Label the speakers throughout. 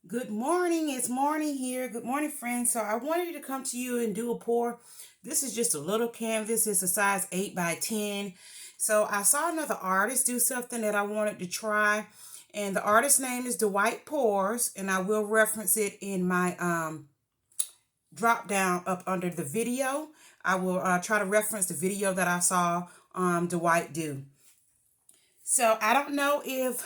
Speaker 1: Good morning. It's morning here. Good morning, friends. So I wanted to come to you and do a pour. This is just a little canvas. It's a size 8 by 10. So I saw another artist do something that I wanted to try. And the artist's name is DwightPours. And I will reference it in my drop down up under the video. I will try to reference the video that I saw Dwight do. So I don't know if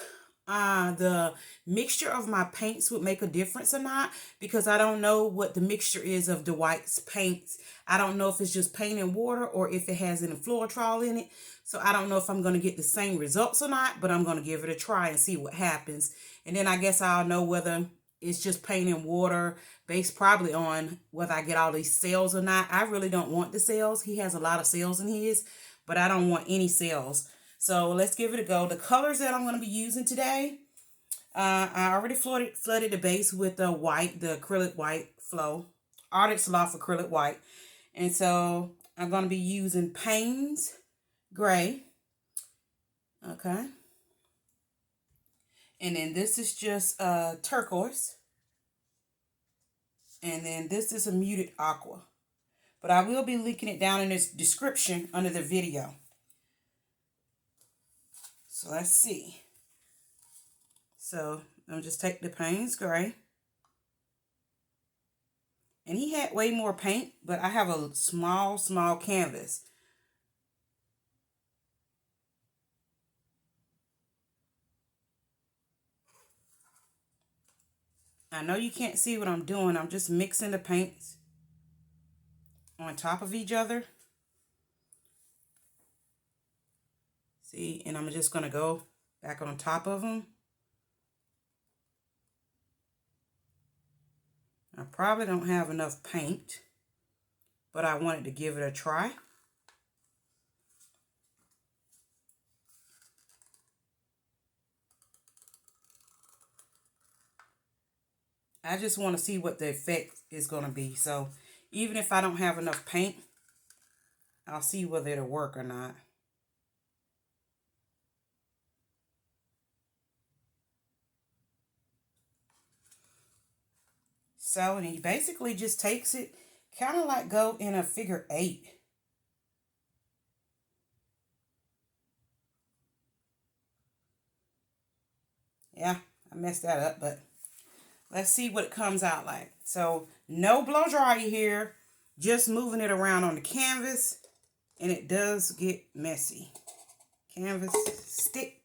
Speaker 1: the mixture of my paints would make a difference or not, because I don't know what the mixture is of Dwight's paints. I don't know if it's just paint and water or if it has any Floetrol in it. So I don't know if I'm going to get the same results or not, but I'm going to give it a try and see what happens. And then I guess I'll know whether it's just paint and water based probably on whether I get all these cells or not. I really don't want the cells. He has a lot of cells in his, but I don't want any cells. So let's give it a go. The colors that I'm going to be using today, I already flooded the base with the white, the acrylic white flow, Arteza Loft acrylic white. And so I'm going to be using Payne's gray. Okay. And then this is just turquoise. And then this is a muted aqua. But I will be linking it down in this description under the video. So let's see. So I'll just take the Payne's gray. And he had way more paint, but I have a small canvas. I know you can't see what I'm doing. I'm just mixing the paints on top of each other. See, and I'm just going to go back on top of them. I probably don't have enough paint, but I wanted to give it a try. I just want to see what the effect is going to be. So even if I don't have enough paint, I'll see whether it'll work or not. So, and he basically just takes it, kind of like go in a figure 8. Yeah, I messed that up, but let's see what it comes out like. So, no blow dryer here, just moving it around on the canvas, and it does get messy. Canvas stick.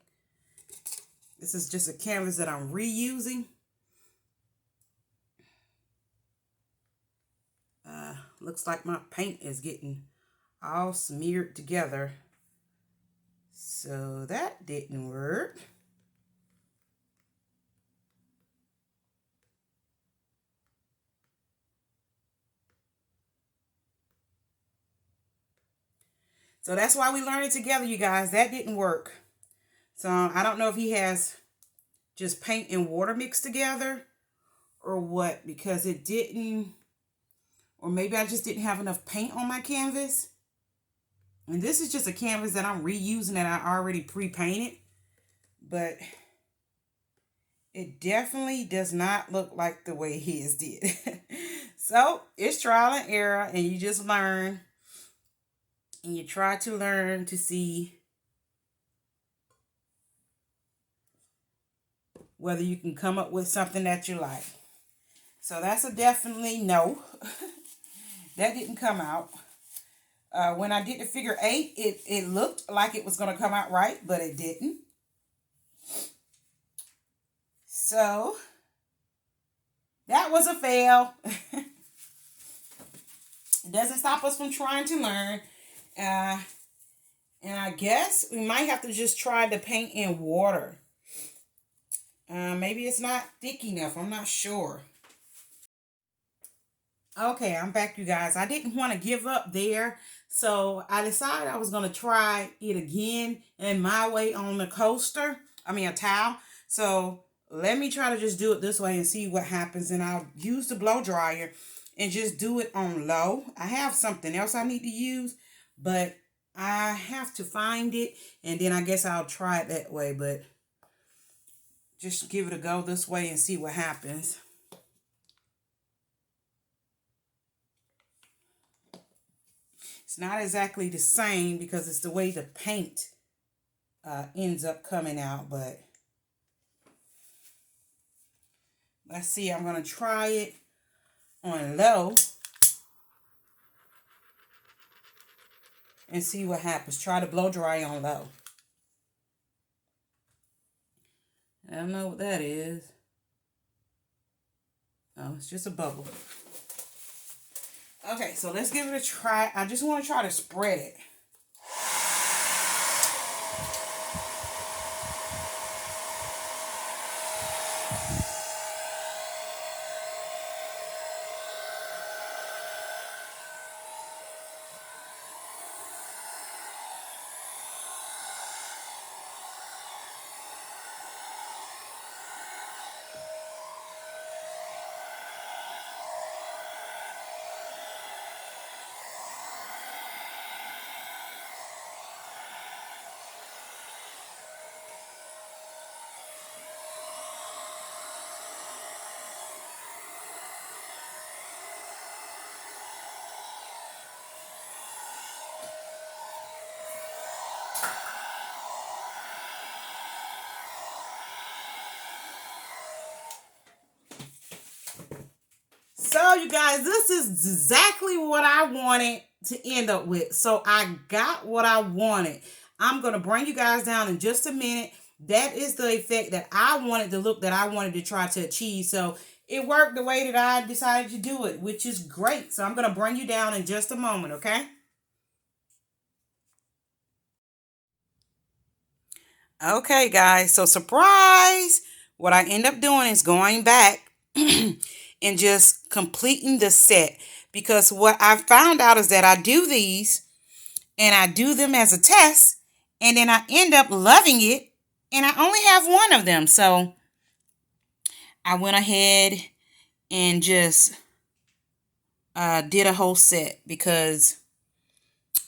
Speaker 1: This is just a canvas that I'm reusing. Looks like my paint is getting all smeared together. So that didn't work. So that's why we learned it together, you guys. That didn't work. So I don't know if he has just paint and water mixed together or what, because it didn't, or maybe I just didn't have enough paint on my canvas. And this is just a canvas that I'm reusing that I already pre-painted, but it definitely does not look like the way his did. So it's trial and error, and you just learn, and you try to learn to see whether you can come up with something that you like. So that's a definitely no. That didn't come out. When I did the figure 8, it looked like it was going to come out right, but it didn't. So that was a fail. It doesn't stop us from trying to learn. And I guess we might have to just try the paint in water. Maybe it's not thick enough. I'm not sure. Okay, I'm back, you guys. I didn't want to give up there, so I decided I was going to try it again in my way on the coaster. I mean, a towel. So let me try to just do it this way and see what happens. And I'll use the blow dryer and just do it on low. I have something else I need to use, but I have to find it. And then I guess I'll try it that way, but just give it a go this way and see what happens. It's not exactly the same because it's the way the paint ends up coming out, but let's see. I'm going to try it on low and see what happens. Try to blow dry on low. I don't know what that is. Oh, it's just a bubble. Okay, so let's give it a try. I just want to try to spread it. So, you guys, this is exactly what I wanted to end up with. So, I got what I wanted. I'm going to bring you guys down in just a minute. That is the effect that I wanted, the look that I wanted to try to achieve. So, it worked the way that I decided to do it, which is great. So, I'm going to bring you down in just a moment, okay? Okay, guys. So, surprise! What I end up doing is going back and just completing the set, because what I found out is that I do these and I do them as a test, and then I end up loving it, and I only have one of them. So I went ahead and just did a whole set because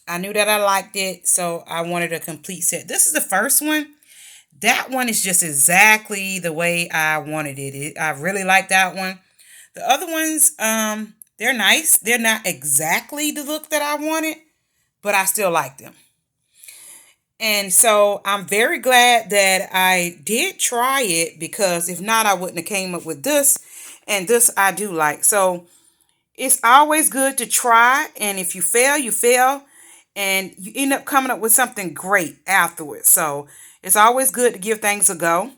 Speaker 1: I knew that I liked it, so I wanted a complete set. This is the first one. That one is just exactly the way I wanted it. I really like that one. The other ones, they're nice. They're not exactly the look that I wanted, but I still like them. And so I'm very glad that I did try it, because if not, I wouldn't have came up with this. And this I do like. So it's always good to try. And if you fail, you fail. And you end up coming up with something great afterwards. So it's always good to give things a go.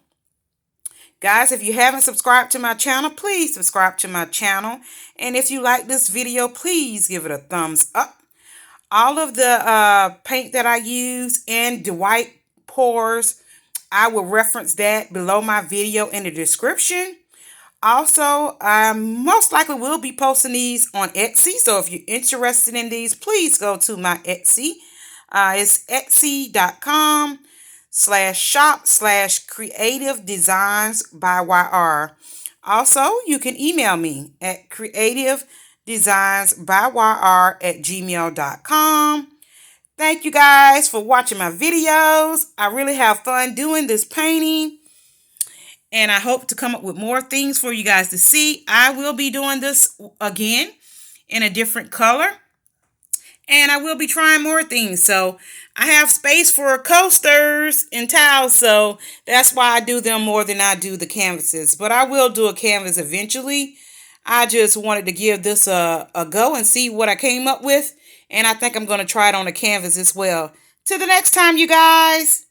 Speaker 1: Guys, if you haven't subscribed to my channel, please subscribe to my channel. And if you like this video, please give it a thumbs up. All of the paint that I use and DwightPours, I will reference that below my video in the description. Also, I most likely will be posting these on Etsy. So if you're interested in these, please go to my Etsy. It's etsy.com/shop/creative designs by YR. Also, you can email me at creativedesignsbyyr@gmail.com. Thank you guys for watching my videos. I really have fun doing this painting, and I hope to come up with more things for you guys to see. I will be doing this again in a different color, and I will be trying more things. So I have space for coasters and towels, so that's why I do them more than I do the canvases. But I will do a canvas eventually. I just wanted to give this a go and see what I came up with. And I think I'm going to try it on a canvas as well. Till the next time, you guys.